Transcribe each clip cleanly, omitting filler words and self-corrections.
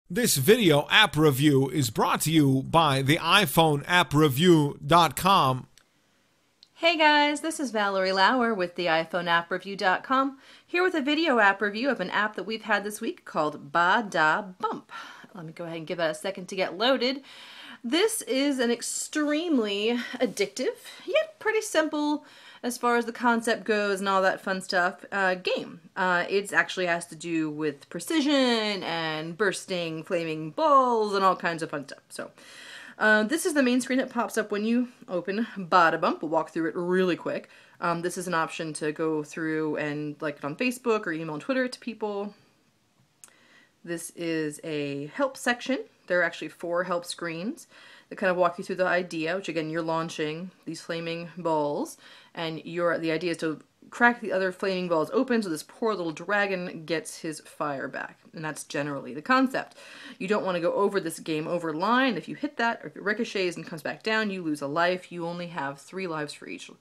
This video app review is brought to you by the iPhone appreview.com. Hey guys, this is Valerie Lauer with the iPhone appreview.com, here with a video app review of an app that we've had this week called Ba Da Bump. Let me go ahead and give that a second to get loaded. This is an extremely addictive, yet pretty simple as far as the concept goes and all that fun stuff, game. It actually has to do with precision and bursting flaming balls and all kinds of fun stuff. So this is the main screen that pops up when you open Ba Da Bump. We'll walk through it really quick. This is an option to go through and like it on Facebook or email and Twitter to people. This is a help section. There are actually 4 help screens that kind of walk you through the idea, which again, you're launching these flaming balls, and the idea is to crack the other flaming balls open so this poor little dragon gets his fire back. And that's generally the concept. You don't want to go over this game over line. If you hit that, or if it ricochets and comes back down, you lose a life. You only have 3 lives for each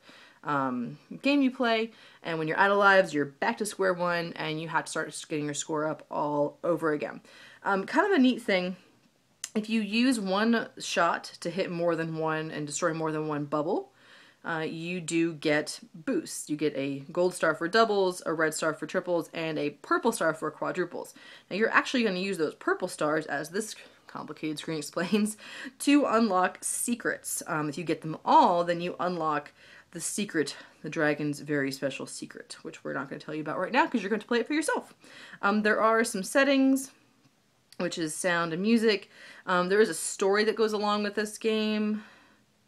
game you play, and when you're out of lives, you're back to square one, and you have to start getting your score up all over again. Kind of a neat thing. If you use one shot to hit more than one and destroy more than one bubble, you do get boosts. You get a gold star for doubles, a red star for triples, and a purple star for quadruples. Now you're actually going to use those purple stars, as this complicated screen explains, to unlock secrets. If you get them all, then you unlock the secret, the dragon's very special secret, which we're not going to tell you about right now because you're going to play it for yourself. There are some settings, which is sound and music. There is a story that goes along with this game.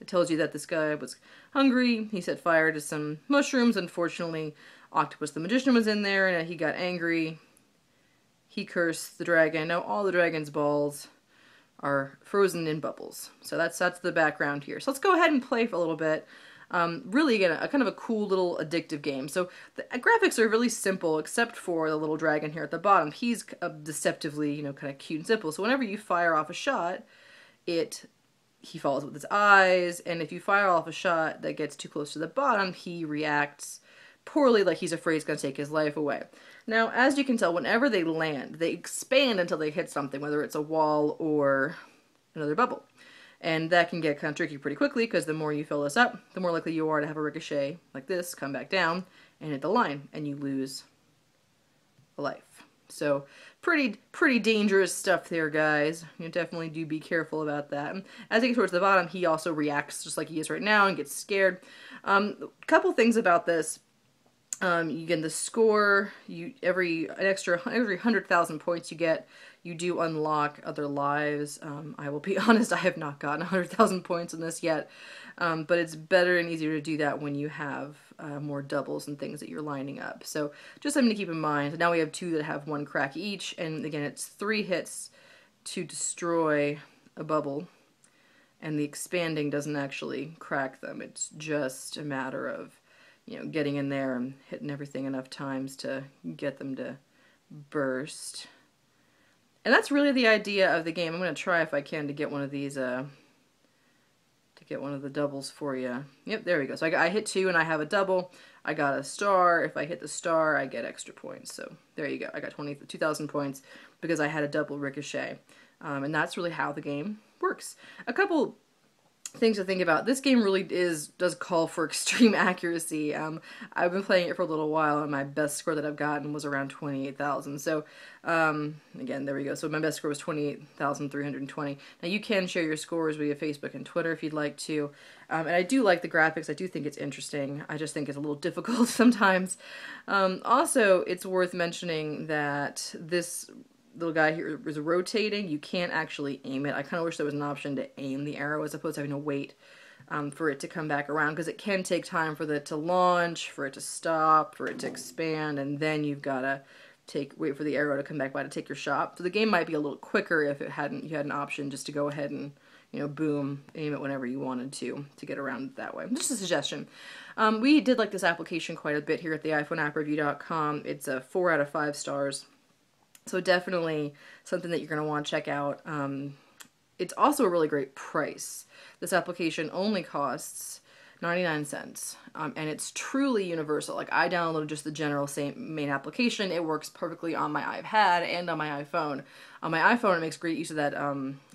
It tells you that this guy was hungry. He set fire to some mushrooms. Unfortunately, Octopus the Magician was in there, and he got angry. He cursed the dragon. Now all the dragon's balls are frozen in bubbles. So that's the background here. So let's go ahead and play for a little bit. Really, again, a kind of a cool little addictive game. So the graphics are really simple, except for the little dragon here at the bottom. He's deceptively, kind of cute and simple. So whenever you fire off a shot, he follows with his eyes, and if you fire off a shot that gets too close to the bottom, he reacts poorly, like he's afraid it's going to take his life away. Now, as you can tell, whenever they land, they expand until they hit something, whether it's a wall or another bubble. And that can get kind of tricky pretty quickly, because the more you fill this up, the more likely you are to have a ricochet like this, come back down, and hit the line, and you lose a life. So pretty dangerous stuff there, guys. You definitely do be careful about that. And as he gets towards the bottom, he also reacts just like he is right now and gets scared. A couple things about this. You get the score. Every 100,000 points you get, you do unlock other lives. I will be honest, I have not gotten 100,000 points in this yet, but it's better and easier to do that when you have more doubles and things that you're lining up. So just something to keep in mind. So now we have 2 that have 1 crack each, and again, it's 3 hits to destroy a bubble, and the expanding doesn't actually crack them. It's just a matter of getting in there and hitting everything enough times to get them to burst. And that's really the idea of the game. I'm going to try if I can to get one of these, to get one of the doubles for you. Yep, there we go. So I hit 2 and I have a double. I got a star. If I hit the star, I get extra points. So there you go. I got 2,000 points because I had a double ricochet. And that's really how the game works. A couple things to think about. This game really does call for extreme accuracy. I've been playing it for a little while, and my best score that I've gotten was around 28,000. So again, there we go. So my best score was 28,320. Now you can share your scores via Facebook and Twitter if you'd like to. And I do like the graphics. I do think it's interesting. I just think it's a little difficult sometimes. Also, it's worth mentioning that this little guy here is rotating. You can't actually aim it. I kind of wish there was an option to aim the arrow as opposed to having to wait for it to come back around, because it can take time for it to launch, for it to stop, for it to expand, and then you've got to wait for the arrow to come back by to take your shot. So the game might be a little quicker if you had an option just to go ahead and boom, aim it whenever you wanted to get around it that way. Just a suggestion. We did like this application quite a bit here at the iPhone appreview.com. It's a 4 out of 5 stars. So definitely something that you're going to want to check out. It's also a really great price. This application only costs 99 cents. And it's truly universal. Like, I downloaded just the general same main application. It works perfectly on my iPad and on my iPhone. On my iPhone, it makes great use of that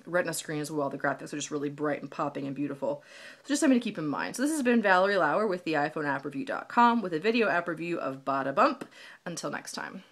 Retina screen as well. The graphics are just really bright and popping and beautiful. So just something to keep in mind. So this has been Valerie Lauer with the iPhone App Review.com with a video app review of Bada Bump. Until next time.